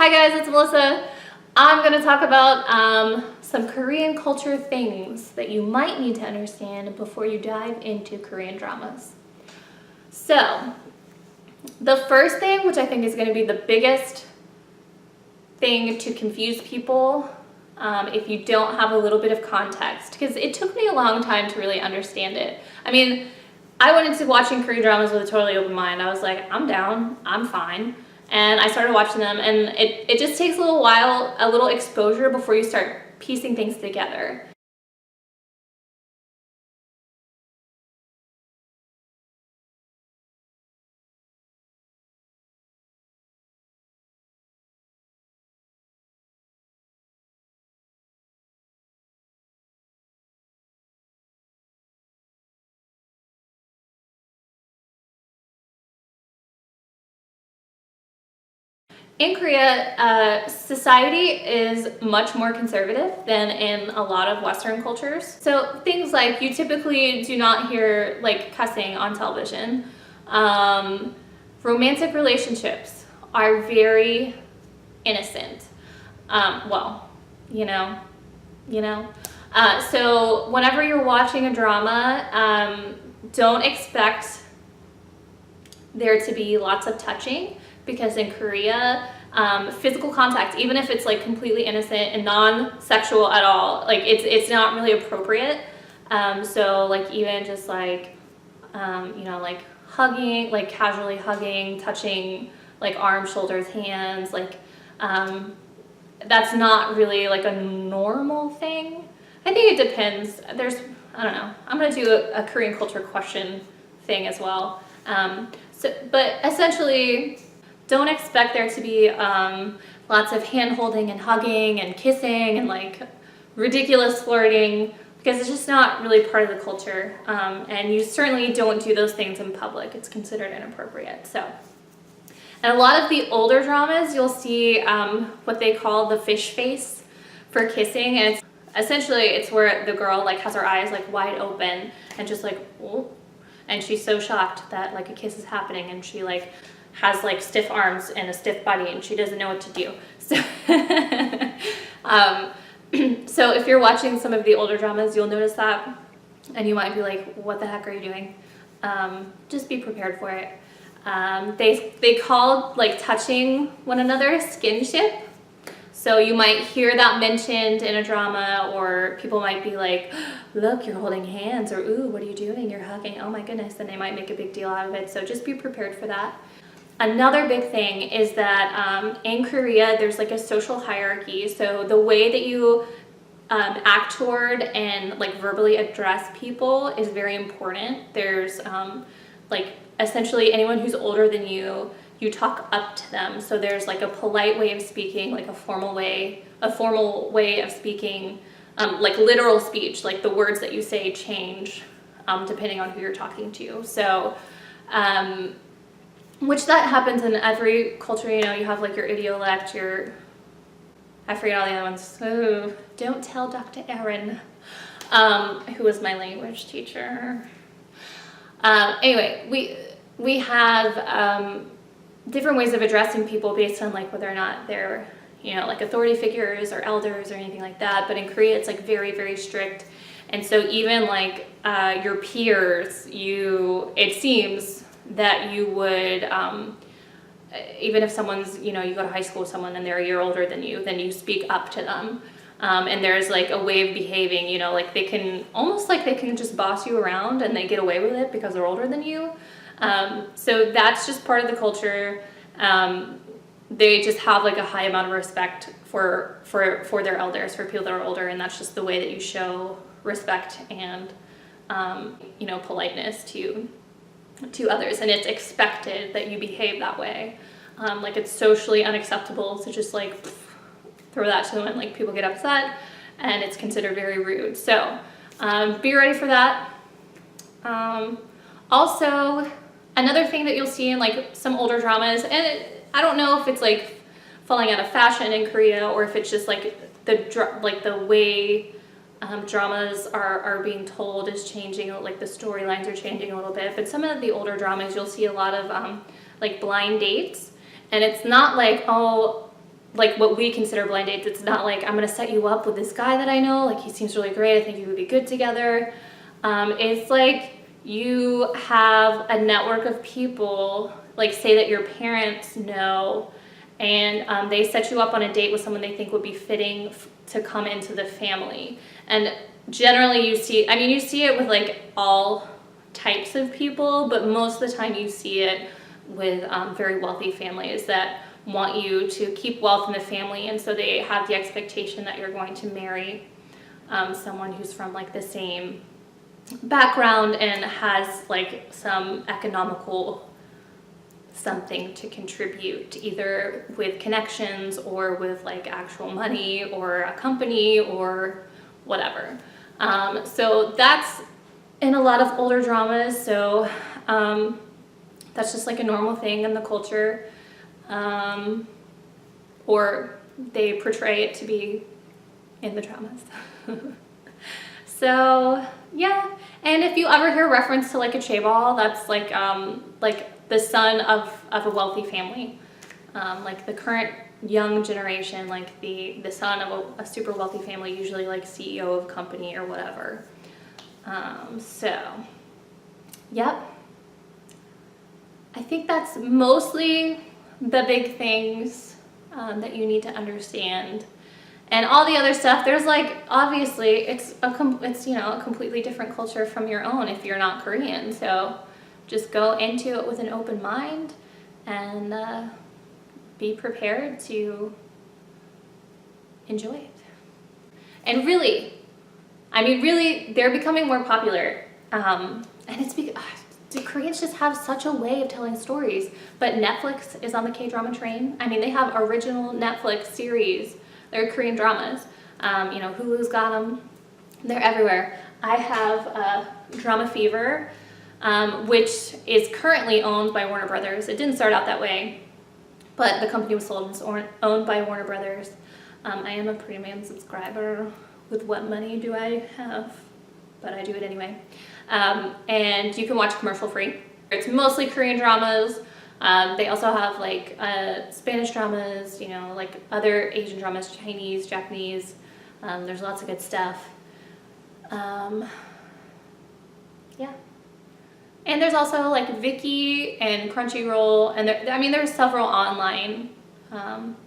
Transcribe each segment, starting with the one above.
Hi guys, it's Melissa. I'm going to talk about some Korean culture things that you might need to understand before you dive into Korean dramas. So, the first thing, which I think is going to be the biggest thing to confuse people if you don't have a little bit of context, because it took me a long time to really understand it. I mean, I went into watching Korean dramas with a totally open mind. I was like, I'm down, I'm fine. And I started watching them, and it just takes a little while, a little exposure before you start piecing things together. In Korea, society is much more conservative than in a lot of Western cultures. So things like you typically do not hear like cussing on television. Romantic relationships are very innocent. Well, you know. So whenever you're watching a drama, don't expect there to be lots of touching, because in Korea, physical contact, even if it's like completely innocent and non-sexual at all, like it's not really appropriate. So like even just like like hugging, like casually hugging, touching like arms, shoulders, hands, like that's not really like a normal thing. I think it depends. I don't know. I'm gonna do a Korean culture question thing as well. But essentially, don't expect there to be lots of hand-holding and hugging and kissing and like ridiculous flirting, because it's just not really part of the culture. And you certainly don't do those things in public. It's considered inappropriate. So, and a lot of the older dramas, you'll see what they call the fish face for kissing, and it's where the girl like has her eyes like wide open and just like, oh. And she's so shocked that like a kiss is happening, and she like has like stiff arms and a stiff body, and she doesn't know what to do. So, so if you're watching some of the older dramas, you'll notice that, and you might be like, what the heck are you doing? Just be prepared for it. They call like touching one another skinship. So you might hear that mentioned in a drama, or people might be like, look, you're holding hands, or ooh, what are you doing? You're hugging, oh my goodness, and they might make a big deal out of it. So just be prepared for that. Another big thing is that in Korea, there's like a social hierarchy. So the way that you act toward and like verbally address people is very important. There's like essentially anyone who's older than you talk up to them. So there's like a polite way of speaking, like a formal way of speaking, like literal speech, like the words that you say change depending on who you're talking to. So, which that happens in every culture. You have like your idiolect, I forget all the other ones. Oh, don't tell Dr. Erin, who was my language teacher. Anyway, we have different ways of addressing people based on like whether or not they're like authority figures or elders or anything like that. But in Korea, it's like very, very strict. And so even like your peers, it seems that you would even if someone's you go to high school with someone and they're a year older than you, then you speak up to them. And there's like a way of behaving, like they can just boss you around and they get away with it because they're older than you. So that's just part of the culture. They just have like a high amount of respect for their elders, for people that are older, and that's just the way that you show respect and politeness to others, and it's expected that you behave that way. Like it's socially unacceptable to just like throw that to them, and like people get upset, and it's considered very rude. So be ready for that. Also, another thing that you'll see in like some older dramas, and I don't know if it's like falling out of fashion in Korea, or if it's just like the way dramas are being told is changing, like the storylines are changing a little bit. But some of the older dramas, you'll see a lot of like blind dates, and it's not like, oh, like what we consider blind dates. It's not like I'm gonna set you up with this guy that I know, like he seems really great, I think you would be good together. It's like you have a network of people, like say that your parents know, and they set you up on a date with someone they think would be fitting to come into the family. And generally you see it with like all types of people, but most of the time you see it with very wealthy families that want you to keep wealth in the family, and so they have the expectation that you're going to marry someone who's from like the same background and has like some economical something to contribute, either with connections or with like actual money or a company or whatever. So that's in a lot of older dramas, so that's just like a normal thing in the culture. Or they portray it to be in the dramas. So yeah, and if you ever hear reference to like a chaebol, that's like the son of a wealthy family, like the current young generation, like the son of a super wealthy family, usually like CEO of a company or whatever. So yep, I think that's mostly the big things that you need to understand. And all the other stuff, there's like, obviously it's you know, a completely different culture from your own if you're not Korean. So just go into it with an open mind and be prepared to enjoy it. And really, they're becoming more popular. And it's because Koreans just have such a way of telling stories. But Netflix is on the K-drama train. I mean, they have original Netflix series. They're Korean dramas. You know, Hulu's got them. They're everywhere. I have Drama Fever, which is currently owned by Warner Brothers. It didn't start out that way, but the company was sold and it's owned by Warner Brothers. I am a premium subscriber. With what money do I have? But I do it anyway. And you can watch commercial free. It's mostly Korean dramas. They also have like Spanish dramas, you know, like other Asian dramas, Chinese, Japanese. There's lots of good stuff. Yeah. And there's also like Viki and Crunchyroll, and there's several online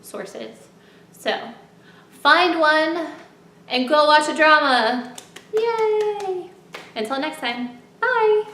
sources. So find one and go watch a drama. Yay! Until next time, bye!